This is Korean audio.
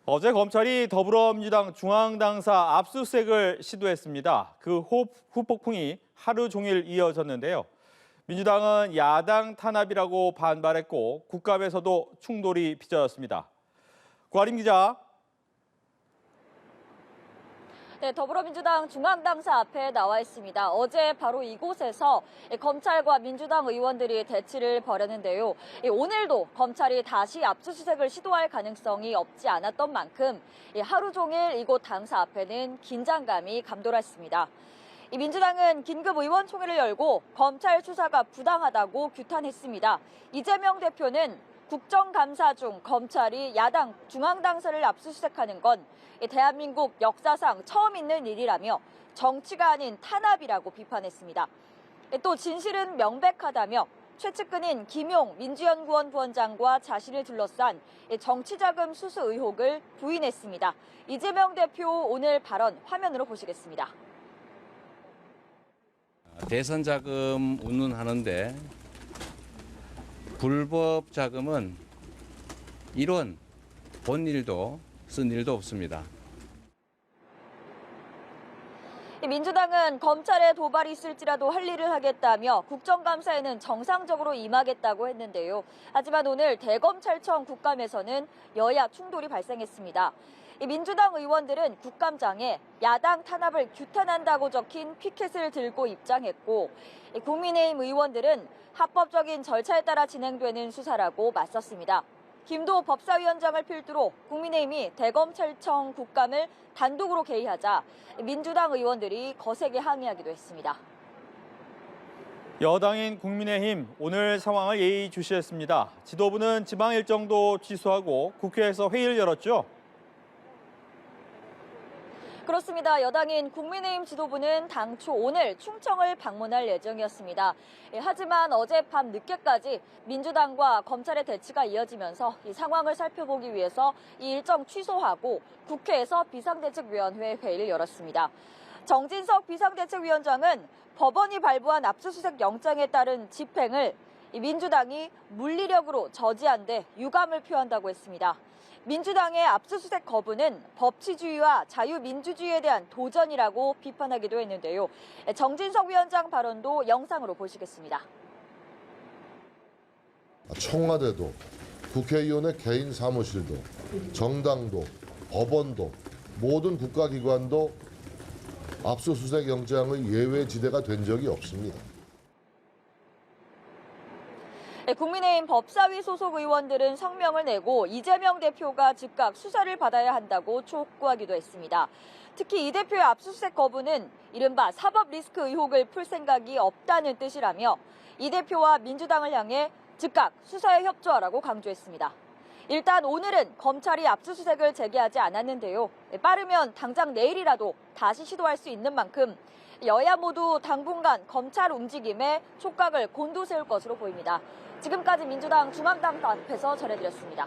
어제 검찰이 더불어민주당 중앙당사 압수수색을 시도했습니다. 그 후폭풍이 하루 종일 이어졌는데요. 민주당은 야당 탄압이라고 반발했고 국감에서도 충돌이 빚어졌습니다. 구아림 기자. 네, 더불어민주당 중앙당사 앞에 나와 있습니다. 어제 바로 이곳에서 검찰과 민주당 의원들이 대치를 벌였는데요. 오늘도 검찰이 다시 압수수색을 시도할 가능성이 없지 않았던 만큼 하루 종일 이곳 당사 앞에는 긴장감이 감돌았습니다. 민주당은 긴급 의원총회를 열고 검찰 수사가 부당하다고 규탄했습니다. 이재명 대표는 국정감사 중 검찰이 야당 중앙당사를 압수수색하는 건 대한민국 역사상 처음 있는 일이라며 정치가 아닌 탄압이라고 비판했습니다. 또 진실은 명백하다며 최측근인 김용 민주연구원 부원장과 자신을 둘러싼 정치자금 수수 의혹을 부인했습니다. 이재명 대표 오늘 발언 화면으로 보시겠습니다. 대선 자금 운운하는데 불법 자금은 이론 본 일도 쓴 일도 없습니다. 민주당은 검찰에 도발이 있을지라도 할 일을 하겠다며 국정감사에는 정상적으로 임하겠다고 했는데요. 하지만 오늘 대검찰청 국감에서는 여야 충돌이 발생했습니다. 민주당 의원들은 국감장에 야당 탄압을 규탄한다고 적힌 피켓을 들고 입장했고, 국민의힘 의원들은 합법적인 절차에 따라 진행되는 수사라고 맞섰습니다. 김도 법사위원장을 필두로 국민의힘이 대검찰청 국감을 단독으로 개의하자 민주당 의원들이 거세게 항의하기도 했습니다. 여당인 국민의힘 오늘 상황을 예의주시했습니다. 지도부는 지방 일정도 취소하고 국회에서 회의를 열었죠. 그렇습니다. 여당인 국민의힘 지도부는 당초 오늘 충청을 방문할 예정이었습니다. 하지만 어젯밤 늦게까지 민주당과 검찰의 대치가 이어지면서 이 상황을 살펴보기 위해서 이 일정 취소하고 국회에서 비상대책위원회 회의를 열었습니다. 정진석 비상대책위원장은 법원이 발부한 압수수색 영장에 따른 집행을 민주당이 물리력으로 저지한 데 유감을 표한다고 했습니다. 민주당의 압수수색 거부는 법치주의와 자유민주주의에 대한 도전이라고 비판하기도 했는데요. 정진석 위원장 발언도 영상으로 보시겠습니다. 청와대도 국회의원의 개인 사무실도 정당도 법원도 모든 국가기관도 압수수색 영장의 예외 지대가 된 적이 없습니다. 국민의힘 법사위 소속 의원들은 성명을 내고 이재명 대표가 즉각 수사를 받아야 한다고 촉구하기도 했습니다. 특히 이 대표의 압수수색 거부는 이른바 사법 리스크 의혹을 풀 생각이 없다는 뜻이라며 이 대표와 민주당을 향해 즉각 수사에 협조하라고 강조했습니다. 일단 오늘은 검찰이 압수수색을 재개하지 않았는데요. 빠르면 당장 내일이라도 다시 시도할 수 있는 만큼 여야 모두 당분간 검찰 움직임에 촉각을 곤두세울 것으로 보입니다. 지금까지 민주당 중앙당사 앞에서 전해드렸습니다.